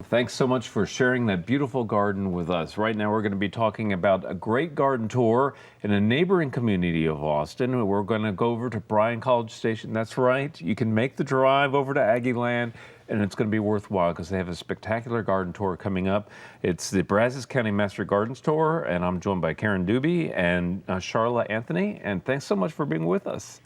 Thanks so much for sharing that beautiful garden with us. Right now we're going to be talking about a great garden tour in a neighboring community of Austin. We're going to go over to Bryan College Station. That's right. You can make the drive over to Aggieland, and it's going to be worthwhile because they have a spectacular garden tour coming up. It's the Brazos County Master Gardens Tour, and I'm joined by Karen Doobie and Charla Anthony. And thanks so much for being with us.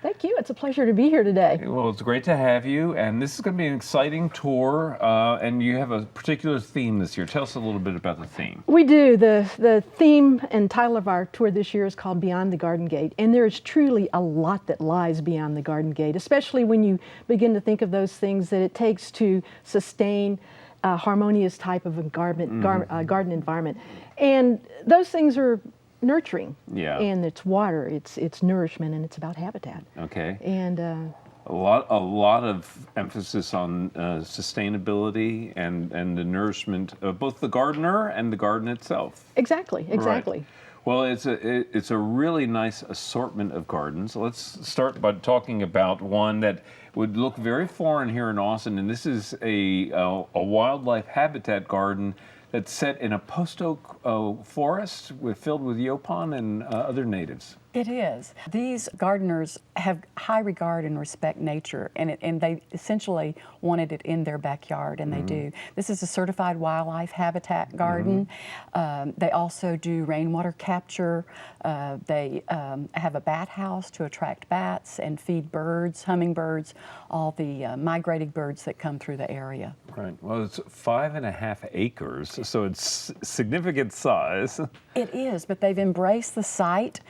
Thank you. It's a pleasure to be here today. Well, it's great to have you, and this is going to be an exciting tour, and you have a particular theme this year. Tell us a little bit about the theme. We do. The theme and title of our tour this year is called Beyond the Garden Gate, and there is truly a lot that lies beyond the garden gate, especially when you begin to think of those things that it takes to sustain a harmonious type of a garden environment. And those things are nurturing, and it's water, it's nourishment, and it's about habitat. Okay. And a lot of emphasis on sustainability and the nourishment of both the gardener and the garden itself. Exactly. Right. Well, it's a really nice assortment of gardens. Let's start by talking about one that would look very foreign here in Austin, and this is a wildlife habitat garden that's set in a post oak forest filled with yaupon and other natives. It is. These gardeners have high regard and respect nature, and they essentially wanted it in their backyard, and they do. This is a certified wildlife habitat garden. They also do rainwater capture. They have a bat house to attract bats and feed birds, hummingbirds, all the migrating birds that come through the area. Right. Well, it's 5.5 acres, so it's significant size. It is, but they've embraced the site.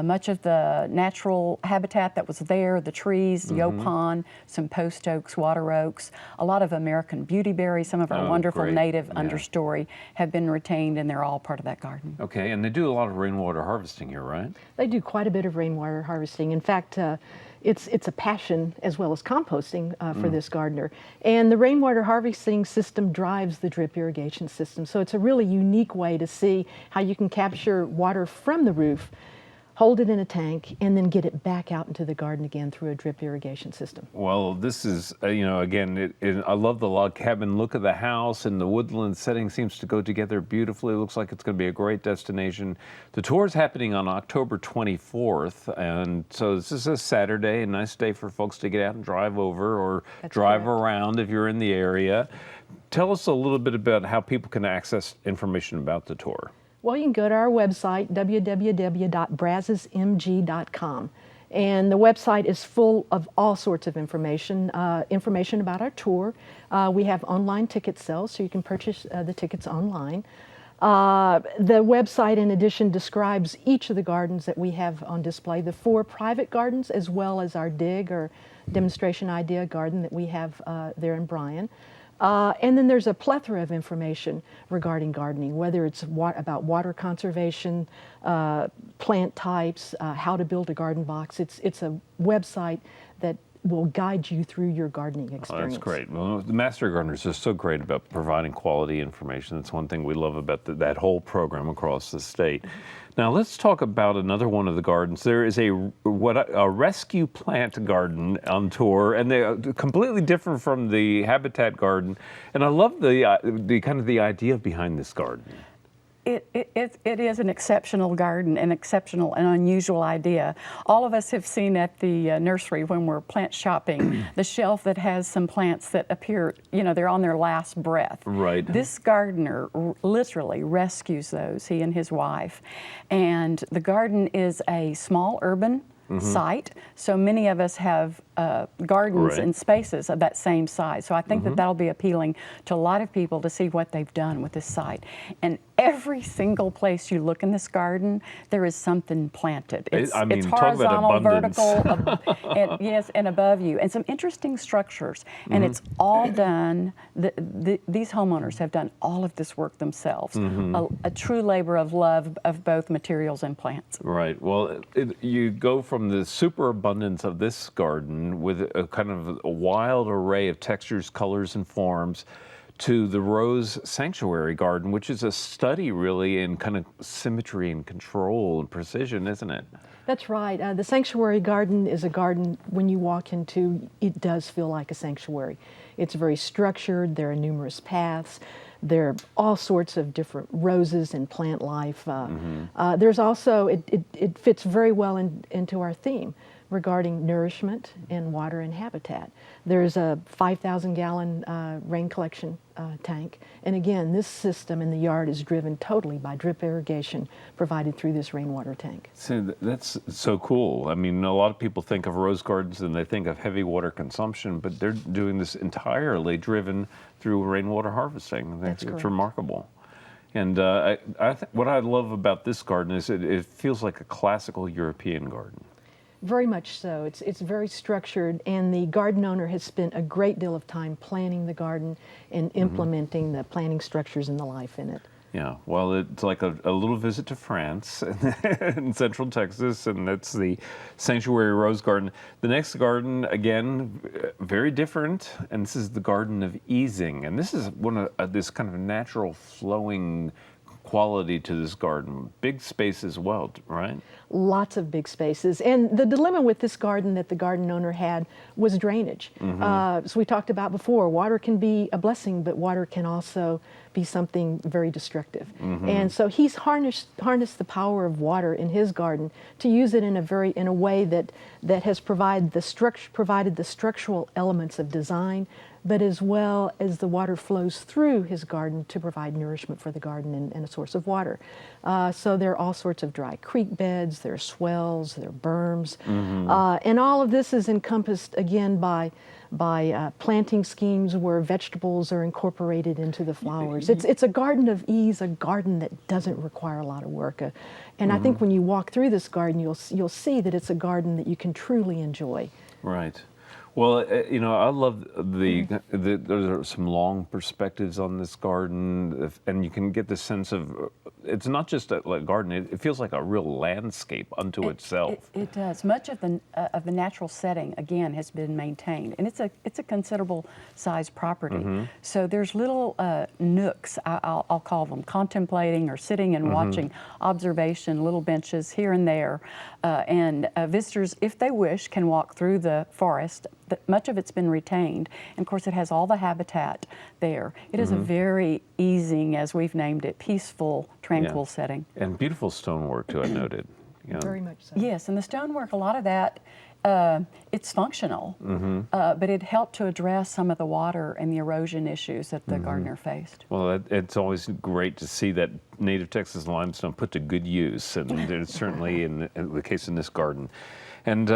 Much of the natural habitat that was there, the trees, the yaupon, some post oaks, water oaks, a lot of American beautyberry, some of our wonderful native understory have been retained, and they're all part of that garden. Okay, and they do a lot of rainwater harvesting here, right? They do quite a bit of rainwater harvesting. In fact, it's a passion as well as composting for this gardener. And the rainwater harvesting system drives the drip irrigation system. So it's a really unique way to see how you can capture water from the roof, hold it in a tank, and then get it back out into the garden again through a drip irrigation system. Well, this is, again, I love the log cabin look of the house, and the woodland setting seems to go together beautifully. It looks like it's going to be a great destination. The tour is happening on October 24th, and so this is a Saturday, a nice day for folks to get out and drive over or drive around if you're in the area. Tell us a little bit about how people can access information about the tour. Well, you can go to our website, www.brazosmg.com. And the website is full of all sorts of information, information about our tour. We have online ticket sales, so you can purchase the tickets online. The website, in addition, describes each of the gardens that we have on display, the 4 private gardens, as well as our dig or demonstration idea garden that we have there in Bryan. And then there's a plethora of information regarding gardening, whether it's about water conservation, plant types, how to build a garden box. It's a website that will guide you through your gardening experience. Oh, that's great. Well, the Master Gardeners are so great about providing quality information. That's one thing we love about that whole program across the state. Now let's talk about another one of the gardens. There is a rescue plant garden on tour, and they're completely different from the habitat garden. And I love the kind of the idea behind this garden. It is an exceptional garden, an exceptional and unusual idea. All of us have seen at the nursery when we're plant shopping the shelf that has some plants that appear, they're on their last breath. Right. This gardener literally rescues those, he and his wife. And the garden is a small urban site, so many of us have gardens and spaces of that same size. So I think that that'll be appealing to a lot of people to see what they've done with this site. And every single place you look in this garden, there is something planted. It's horizontal, vertical, and above you, and some interesting structures. And it's all done, these homeowners have done all of this work themselves. A true labor of love of both materials and plants. Right. Well, you go from the superabundance of this garden with a kind of a wild array of textures, colors, and forms to the Rose Sanctuary Garden, which is a study really in kind of symmetry and control and precision, isn't it? That's right. The Sanctuary Garden is a garden, when you walk into, it does feel like a sanctuary. It's very structured. There are numerous paths. There are all sorts of different roses and plant life. There's also, it fits very well into our theme regarding nourishment and water and habitat. There's a 5,000 gallon rain collection tank. And again, this system in the yard is driven totally by drip irrigation provided through this rainwater tank. So that's so cool. I mean, a lot of people think of rose gardens and they think of heavy water consumption, but they're doing this entirely driven through rainwater harvesting. That's It's correct. remarkable. And what I love about this garden is it feels like a classical European garden. Very much so. It's very structured, and the garden owner has spent a great deal of time planning the garden and implementing the planting structures and the life in it. Yeah, well, it's like a little visit to France in Central Texas, and that's the Sanctuary Rose Garden. The next garden, again, very different, and this is the Garden of Easing. And this is one of this kind of natural flowing quality to this garden. Big space as well, right? Lots of big spaces. And the dilemma with this garden that the garden owner had was drainage. So we talked about before, water can be a blessing, but water can also be something very destructive. And so he's harnessed the power of water in his garden to use it in a way that has provided the structural elements of design, but as well as the water flows through his garden to provide nourishment for the garden and a source of water. So there are all sorts of dry creek beds, there are swells, there are berms, and all of this is encompassed again by planting schemes where vegetables are incorporated into the flowers. It's a garden of ease, a garden that doesn't require a lot of work. And I think when you walk through this garden, you'll see that it's a garden that you can truly enjoy. Right. Well, I love there are some long perspectives on this garden, and you can get the sense of, it's not just a garden, it feels like a real landscape unto itself. It does. Much of the natural setting, again, has been maintained, and it's a considerable size property. So there's little nooks, I'll call them, contemplating or sitting and watching, observation, little benches here and there, and visitors, if they wish, can walk through the forest. Much of it's been retained, and of course it has all the habitat there. It is a very easing, as we've named it, peaceful, tranquil setting. And beautiful stonework too, I noted. Very much so. Yes, and the stonework, a lot of that, it's functional, but it helped to address some of the water and the erosion issues that the gardener faced. Well, it's always great to see that native Texas limestone put to good use, and it's certainly in the case in this garden. And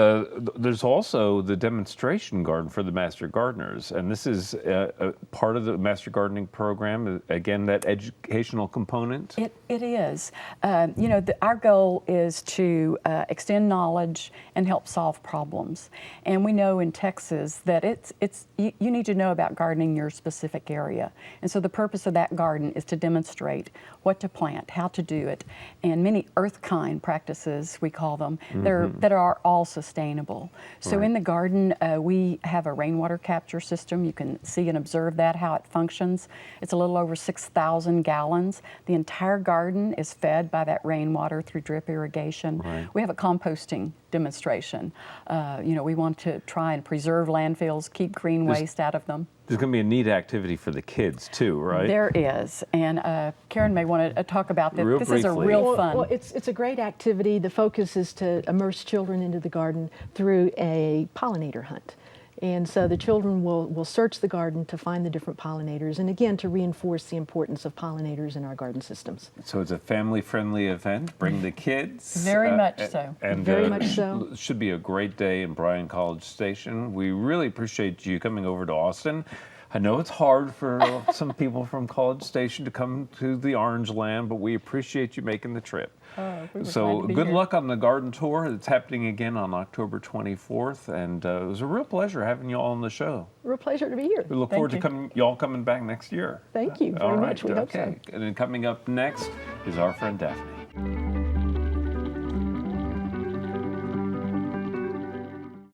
there's also the demonstration garden for the Master Gardeners. And this is a part of the Master Gardening program, again, that educational component. It is. Our goal is to extend knowledge and help solve problems. And we know in Texas that you need to know about gardening in your specific area. And so the purpose of that garden is to demonstrate what to plant, how to do it, and many earth-kind practices, we call them, that are all sustainable. So Right. in the garden, we have a rainwater capture system. You can see and observe that, how it functions. It's a little over 6,000 gallons. The entire garden is fed by that rainwater through drip irrigation. Right. We have a composting demonstration. We want to try and preserve landfills, keep green waste out of them. There's going to be a neat activity for the kids too, right? There is, and Karen may want to talk about that. Real This is a briefly. real fun. Well, it's a great activity. The focus is to immerse children into the garden through a pollinator hunt. And so the children will search the garden to find the different pollinators, and again, to reinforce the importance of pollinators in our garden systems. So it's a family-friendly event. Bring the kids. Very much so. And Very much so. Should be a great day in Bryan College Station. We really appreciate you coming over to Austin. I know it's hard for some people from College Station to come to the Orange Land, but we appreciate you making the trip. We were So glad to be good here. luck on the garden tour. It's happening again on October 24th, and it was a real pleasure having you all on the show. Real pleasure to be here. We look Thank forward you. to y'all coming back next year. Thank you very All right, much. We hope so. okay. And then coming up next is our friend Daphne.